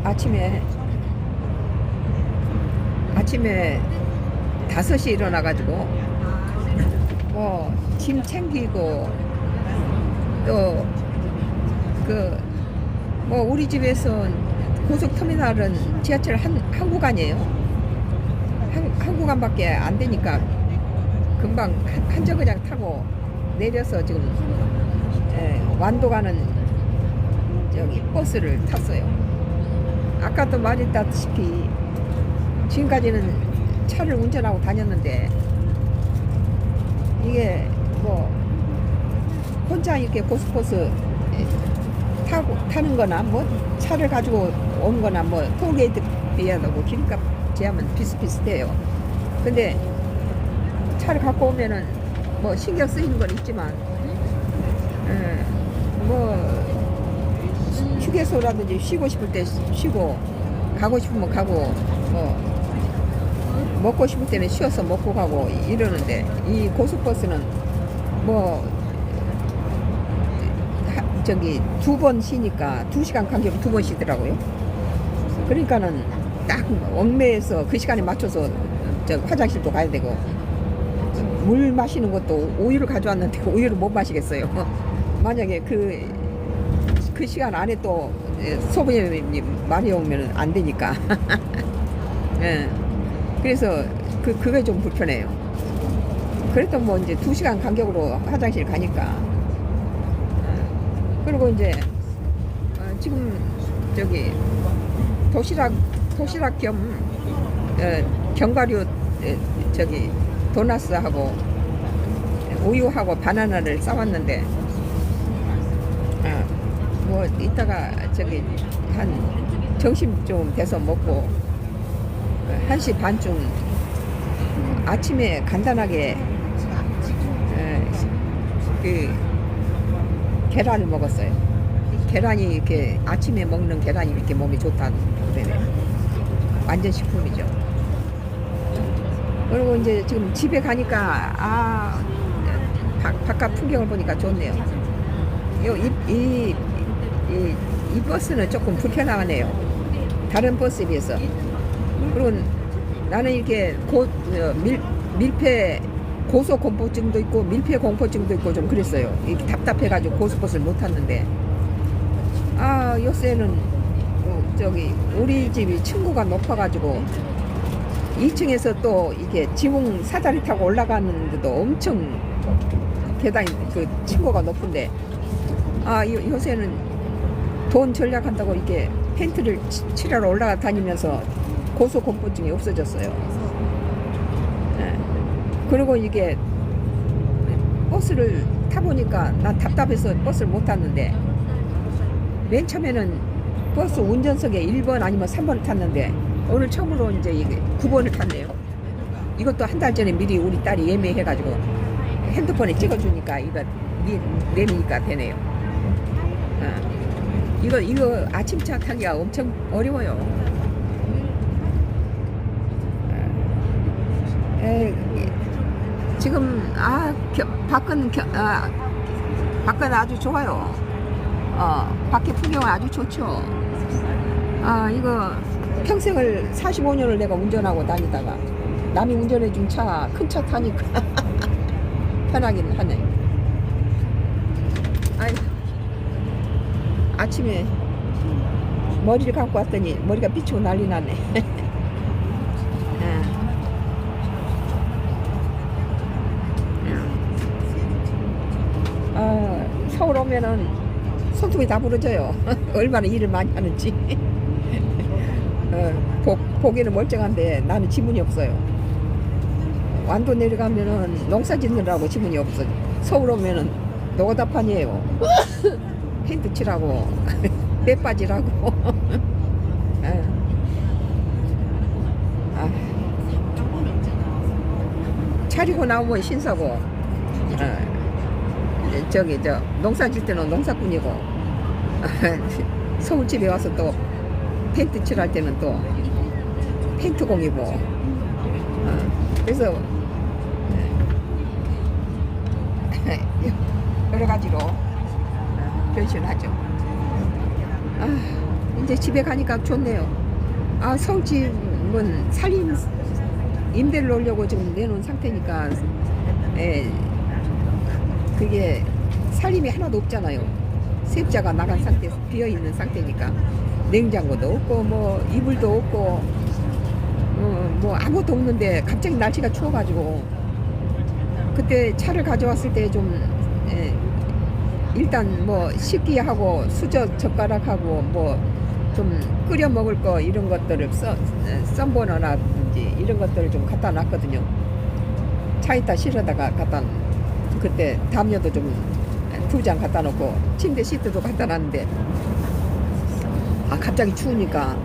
아침에 5시 일어나가지고 뭐 짐 챙기고 또 뭐 우리 집에서 고속터미널은 지하철 한 구간이에요. 한 구간밖에 안 되니까 금방 한 정거장 타고 내려서 지금 완도 가는 저기 버스를 탔어요. 아까도 말했다시피 지금까지는 차를 운전하고 다녔는데 이게 뭐 혼자 이렇게 고속버스 타는 거나 뭐 차를 가지고 오는 거나 뭐 톨게이트 비하고 기름값 제하면 비슷비슷해요. 근데 차를 갖고 오면은 뭐 신경 쓰이는 건 있지만 뭐 휴게소라든지 쉬고 싶을 때 쉬고 가고 싶으면 가고 뭐 먹고 싶을 때는 쉬어서 먹고 가고 이러는데 이 고속버스는 뭐 저기 2번 쉬니까 2시간 간격으로 2번 쉬더라고요. 그러니까는 딱 얽매여서 그 시간에 맞춰서 저 화장실도 가야 되고 물 마시는 것도 우유를 가져왔는데 우유를 못 마시겠어요. 만약에 그 시간 안에 또 소비자님이 많이 오면 안 되니까. 예. 그래서 그게 좀 불편해요. 그래도 뭐 이제 2시간 간격으로 화장실 가니까. 그리고 이제 지금 저기 도시락 겸 견과류 저기 도나스하고 우유하고 바나나를 싸왔는데 뭐 이따가 저기 한 점심쯤 돼서 먹고 1시 반쯤 아침에 간단하게 계란을 먹었어요. 계란이 이렇게 아침에 먹는 계란이 이렇게 몸에 좋다고 그러네. 완전 식품이죠. 그리고 이제 지금 집에 가니까 바깥 풍경을 보니까 좋네요. 이 버스는 조금 불편하네요. 다른 버스에 비해서. 그리고 나는 이렇게 밀폐 고소공포증도 있고 밀폐공포증도 있고 좀 그랬어요. 이렇게 답답해가지고 고속버스를 못 탔는데 요새는 저기 우리 집이 층고가 높아가지고 2층에서 또 이게 지붕 사다리 타고 올라가는데도 엄청 계단이 층고가 높은데 요새는 돈 절약한다고 이렇게 텐트를 칠하러 올라가 다니면서 고소공포증이 없어졌어요. 그리고 이게 버스를 타보니까 난 답답해서 버스를 못 탔는데 맨 처음에는 버스 운전석에 1번 아니면 3번을 탔는데 오늘 처음으로 이제 이게 9번을 탔네요. 이것도 한 달 전에 미리 우리 딸이 예매해가지고 핸드폰에 찍어주니까 이거 내리니까 되네요. 이거 아침차 타기가 엄청 어려워요. 지금 밖은 아주 좋아요. 밖에 풍경은 아주 좋죠. 이거 평생을 45년을 내가 운전하고 다니다가 남이 운전해준 차, 큰 차 타니까 편하긴 하네. 아침에 머리를 감고 왔더니 머리가 비치고 난리 나네. 서울 오면은 손톱이 다 부러져요. 얼마나 일을 많이 하는지. 보기는 멀쩡한데 나는 지문이 없어요. 완도 내려가면은 농사 짓느라고 지문이 없어. 서울 오면은 노다판이에요. 페인트 칠하고 때 빠지라고. 차리고 나오면 신사고 농사 질 때는 농사꾼이고 서울집에 와서 또 페인트 칠할 때는 또 페인트공이고 그래서 여러 가지로 변신하죠. 이제 집에 가니까 좋네요. 아, 서울집은 살림 임대를 놓으려고 지금 내놓은 상태니까, 예, 그게 살림이 하나도 없잖아요. 세입자가 나간 상태에서 비어있는 상태니까 냉장고도 없고 뭐 이불도 없고 뭐 아무것도 없는데 갑자기 날씨가 추워가지고 그때 차를 가져왔을 때 좀 일단 뭐 식기하고 수저 젓가락하고 뭐 좀 끓여 먹을 거 이런 것들을 썬버너라든지 이런 것들을 좀 갖다 놨거든요. 차에다 실어다가 그때 담요도 좀 2장 갖다 놓고 침대 시트도 갖다 놨는데 아 갑자기 추우니까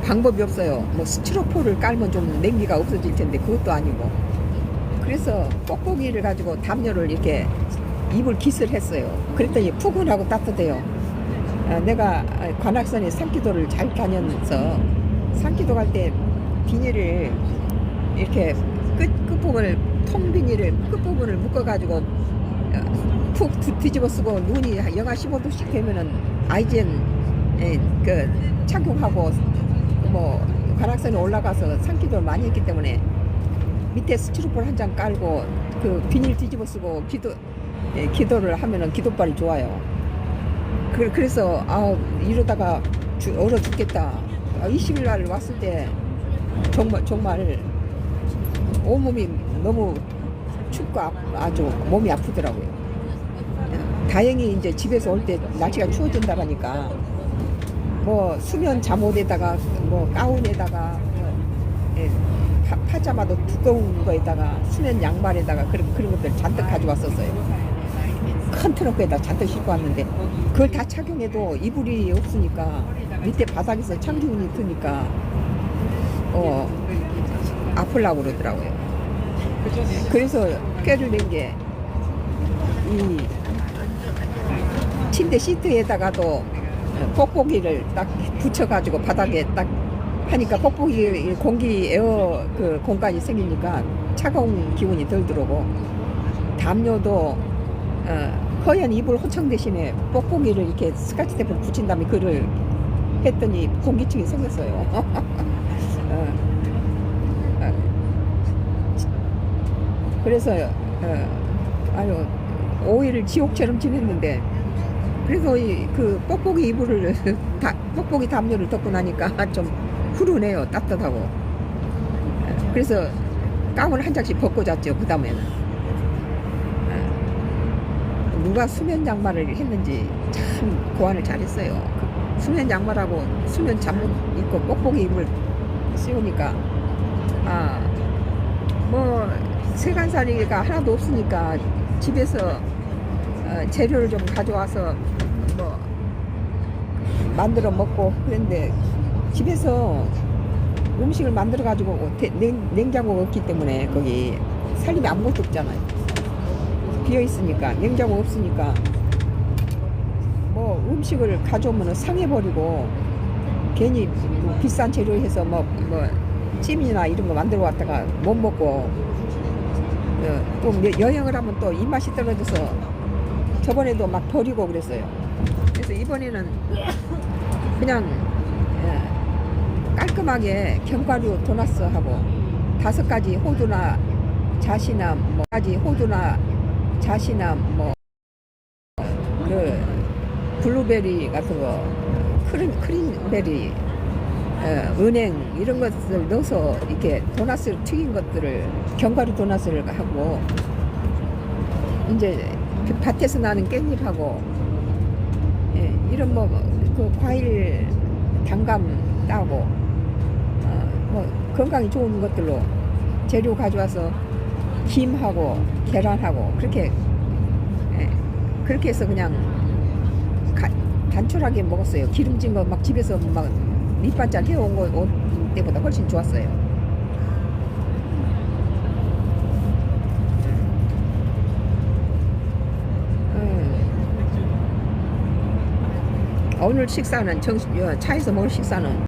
방법이 없어요. 뭐 스티로폼을 깔면 좀 냉기가 없어질 텐데 그것도 아니고 그래서 뽁뽁이를 가지고 담요를 이렇게 이불 깃을 했어요. 그랬더니 푸근하고 따뜻해요. 내가 관악산에 산기도를 잘 다니면서 산기도 갈 때 비닐을 이렇게 끝부분을 통 비닐을 끝부분을 묶어가지고 푹 뒤집어 쓰고 눈이 영하 15도씩 되면은 아이젠 그 착용하고 뭐 관악산에 올라가서 산기도를 많이 했기 때문에 밑에 스티로폼 한 장 깔고 그 비닐 뒤집어 쓰고 기도를 하면은 기도발이 좋아요. 그래서 아 이러다가 얼어 죽겠다. 20일 날 왔을 때 정말 온몸이 너무 춥고 아주 몸이 아프더라고요. 다행히 이제 집에서 올 때 날씨가 추워진다라니까 뭐 수면 잠옷에다가 뭐 가운에다가 파자마도 두꺼운 거에다가 수면 양말에다가 그런 것들 잔뜩 가져왔었어요. 큰 트렁크에다 잔뜩 싣고 왔는데 그걸 다 착용해도 이불이 없으니까 밑에 바닥에서 찬기운이 드니까 아플라고 그러더라고요. 그래서 꾀를 낸 게 이 침대 시트에다가도 뽁뽁이를 딱 붙여가지고 바닥에 딱 하니까 뽁뽁이 공기 에어 그 공간이 생기니까 차가운 기운이 덜 들어오고 담요도 허연 이불 호청 대신에 뽁뽁이를 이렇게 스카치 테이프를 붙인 다음에 그를 했더니 공기층이 생겼어요. 그래서 아유 5일을 지옥처럼 지냈는데 그래서 그 뽁뽁이 이불을 뽁뽁이 담요를 덮고 나니까 좀 후련해요. 따뜻하고. 그래서 가운을 한 장씩 벗고 잤죠. 그 다음에는 누가 수면 양말을 했는지 참 고안을 잘했어요. 수면 양말하고 수면 잠옷 입고 뽁뽁이 이불 씌우니까 뭐 세간살이가 하나도 없으니까 집에서 재료를 좀 가져와서 뭐 만들어 먹고 그랬는데 집에서 음식을 만들어 가지고 냉장고가 없기 때문에 거기 살림이 아무것도 없잖아요. 비어 있으니까 냉장고 없으니까 뭐 음식을 가져오면 상해버리고 괜히 뭐 비싼 재료 해서 뭐 찜이나 이런 거 만들어 왔다가 못 먹고 또 여행을 하면 또 입맛이 떨어져서 저번에도 막 버리고 그랬어요. 그래서 이번에는 그냥 깔끔하게 견과류 도나스하고 5가지 호두나 자시나 뭐 가지 호두나 자시나 뭐 그 블루베리 같은 거 크린베리 은행 이런 것을 넣어서 이렇게 도나스를 튀긴 것들을 견과류 도나스를 하고 이제 밭에서 나는 깻잎하고 이런 뭐 그 과일 단감 따고 뭐 건강에 좋은 것들로 재료 가져와서 김하고 계란하고 그렇게 해서 그냥 단촐하게 먹었어요. 기름진 거 막 집에서 막 밑반찬 해온 거 때보다 훨씬 좋았어요. 오늘 식사는 차에서 먹을 식사는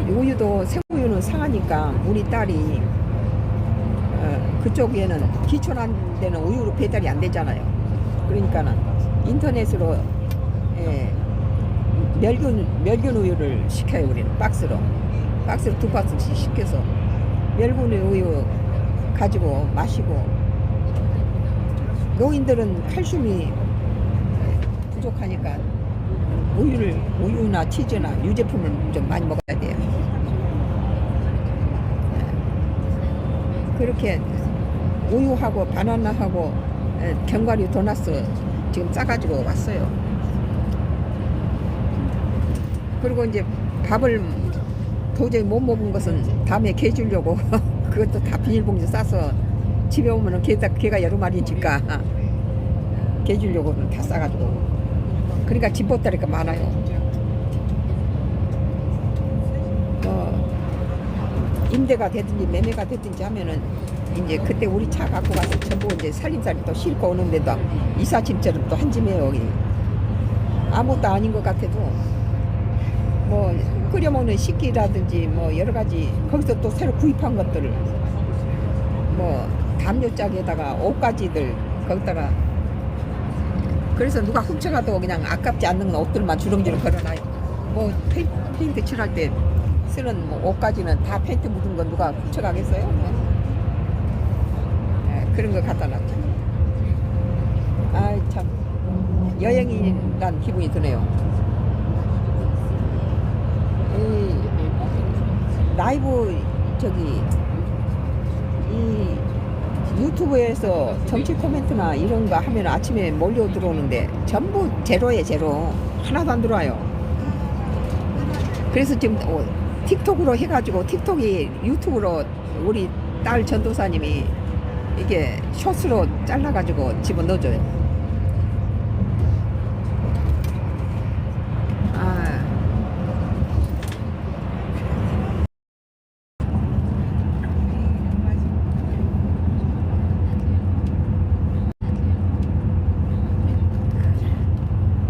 우유도 생우유는 상하니까 우리 딸이 그쪽에는 기촌한 데는 우유로 배달이 안 되잖아요. 그러니까는 인터넷으로 예, 멸균 우유를 시켜요. 우리는 박스로 2박스씩 시켜서 멸균 우유 가지고 마시고, 노인들은 칼슘이 부족하니까 우유나 치즈나 유제품을 좀 많이 먹어야 돼요. 그렇게 우유하고 바나나하고 견과류 도넛 지금 싸가지고 왔어요. 그리고 이제 밥을 도저히 못 먹은 것은 다음에 개 주려고 그것도 다 비닐봉지 싸서 집에 오면은 개가 여러 마리니까 개 주려고는 다 싸가지고. 그러니까 집보따리가 많아요. 임대가 되든지 매매가 되든지 하면은 이제 그때 우리 차 갖고 가서 전부 이제 살림살이 또 싣고 오는데도 이사짐처럼 또 한 짐에 여기 아무것도 아닌 것 같아도 뭐 끓여 먹는 식기라든지 뭐 여러 가지 거기서 또 새로 구입한 것들을 뭐 담요짝에다가 옷가지들 거기다가, 그래서 누가 훔쳐가도 그냥 아깝지 않는 옷들만 주렁주렁 걸어놔요. 뭐 페인트 칠할 때 쓰는 뭐 옷가지는 다 페인트 묻은 건 누가 훔쳐가겠어요? 그런 거 갖다 놨죠. 아이 참 여행이란 기분이 드네요. 이 라이브 이 유튜브에서 정치 코멘트나 이런 거 하면 아침에 몰려 들어오는데 전부 제로에 제로, 하나도 안 들어와요. 그래서 지금 틱톡으로 해가지고 틱톡이 유튜브로 우리 딸 전도사님이 이게 숏으로 잘라가지고 집어넣어줘요.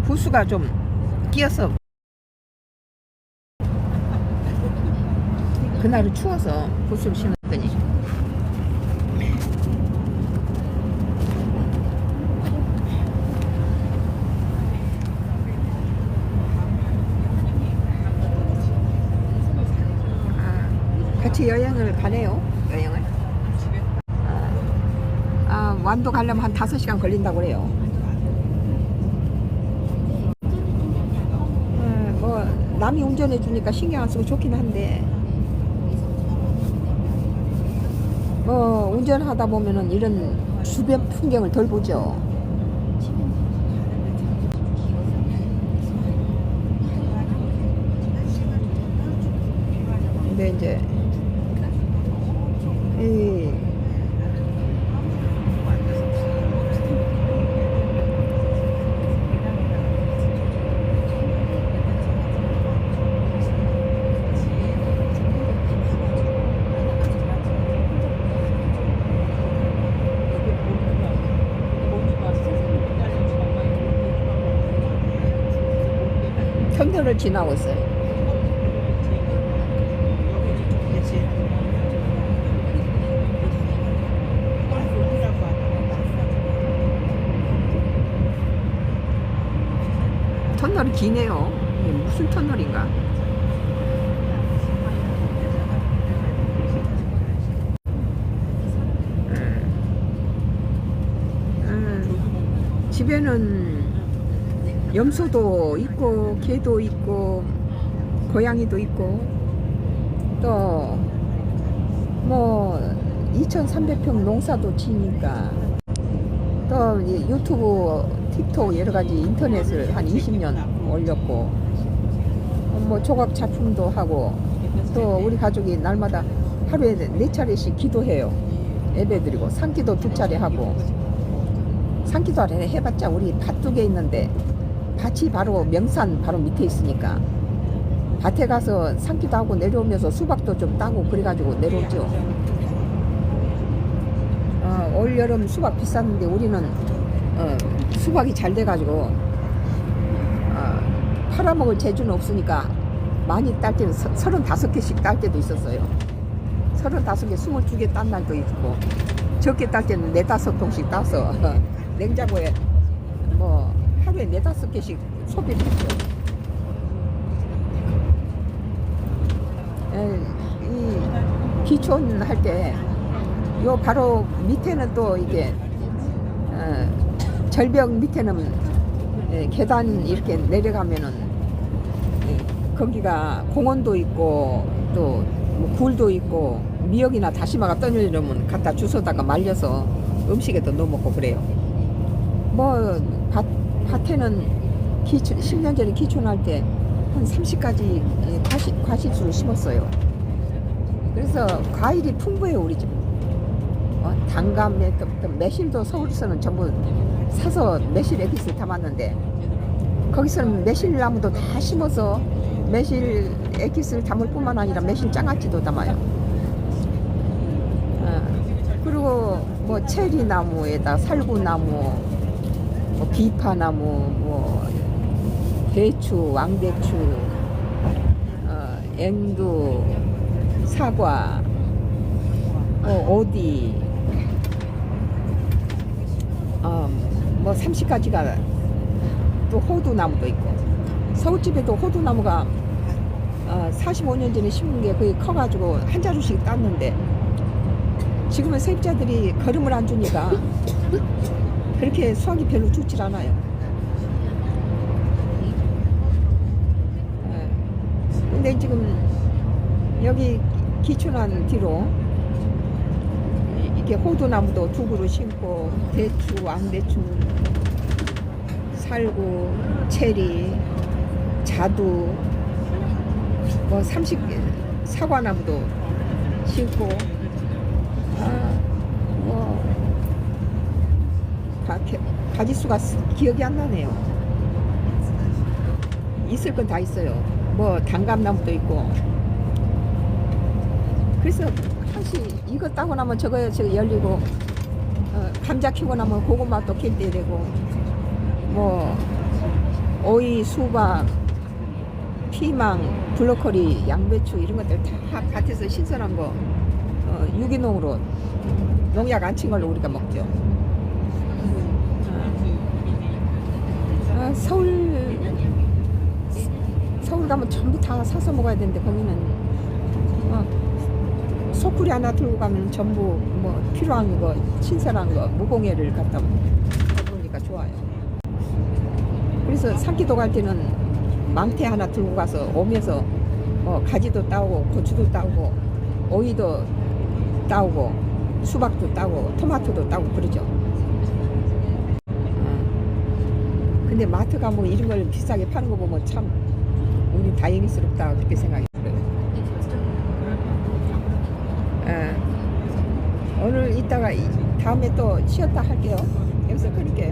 부수가 좀 끼어서 그날은 추워서 부수를 신었더니 같이 여행을 가네요. 여행을 완도 가려면 한 5시간 걸린다고 그래요. 뭐 남이 운전해 주니까 신경 안 쓰고 좋긴 한데 뭐 운전하다 보면은 이런 주변 풍경을 덜 보죠. 근데 이제 이 터널을 지나고 있어요. 터널이 기네요. 이게 무슨 터널인가? 집에는 염소도 있고 개도 있고 고양이도 있고 또 뭐 2,300평 농사도 지니까 또 유튜브, 틱톡 여러 가지 인터넷을 한 20년 올렸고 뭐 조각 작품도 하고 또 우리 가족이 날마다 하루에 4차례씩 기도해요. 예배드리고 산기도 2차례 하고, 산기도 해봤자 우리 밭 2개 있는데 밭이 바로 명산 바로 밑에 있으니까 밭에 가서 산기도 하고 내려오면서 수박도 좀 따고 그래가지고 내려오죠. 올 여름 수박 비쌌는데 우리는 수박이 잘 돼가지고 팔아먹을 재주는 없으니까 많이 딸 때는 35개씩 딸 때도 있었어요. 35개, 22개 딴 날도 있고, 적게 딸 때는 4-5통씩 따서 냉장고에 뭐 하루에 4-5개씩 소비를 했죠. 이 기촌 할 때 요 바로 밑에는 또 이게 절벽 밑에는 계단 이렇게 내려가면은 거기가 공원도 있고 또 뭐 굴도 있고 미역이나 다시마가 떠내려면 갖다 주워다가 말려서 음식에도 넣어 먹고 그래요. 뭐 밭에는 10년 전에 기촌할 때 한 30가지 과실수를 심었어요. 그래서 과일이 풍부해요 우리 집. 단감, 매실도 서울에서는 전부 사서 매실 에기스를 담았는데 거기서는 매실나무도 다 심어서 매실 에기스를 담을 뿐만 아니라 매실 장아찌도 담아요. 그리고 뭐 체리나무에다 살구나무, 뭐 비파나무, 뭐 대추, 왕대추, 앵두, 사과, 오디, 뭐 30가지가 또 호두나무도 있고 서울집에도 호두나무가 45년 전에 심은 게 거의 커가지고 한 자루씩 땄는데 지금은 세입자들이 거름을 안 주니까 그렇게 수확이 별로 좋질 않아요. 근데 지금 여기 기촌한 뒤로 이렇게 호두나무도 2그루 심고 대추, 왕대추, 살구, 체리, 자두, 뭐 30개 사과나무도 심고 뭐 가지수가 기억이 안 나네요. 있을 건 다 있어요. 뭐 단감나무도 있고. 그래서 사실 이거 따고 나면 저거 열리고 감자 키고 나면 고구마 또 캘 때 되고 뭐 오이, 수박, 피망, 블로코리, 양배추 이런 것들 다 밭에서 신선한 거 유기농으로 농약 안 친 걸로 우리가 먹죠. 서울 가면 전부 다 사서 먹어야 되는데 거기는 소쿠리 하나 들고 가면 전부 뭐 필요한 거 신선한 거 무공해를 갖다 먹으니까 좋아요. 그래서 산기도 갈 때는 망태 하나 들고 가서 오면서 가지도 따오고 고추도 따오고 오이도 따오고 수박도 따오고 토마토도 따오고 그러죠. 근데 마트 가면 이런 걸 비싸게 파는 거 보면 참 우리 다행스럽다 그렇게 생각이 들어요. 오늘 이따가 다음에 또 쉬었다 할게요. 여기서 그렇게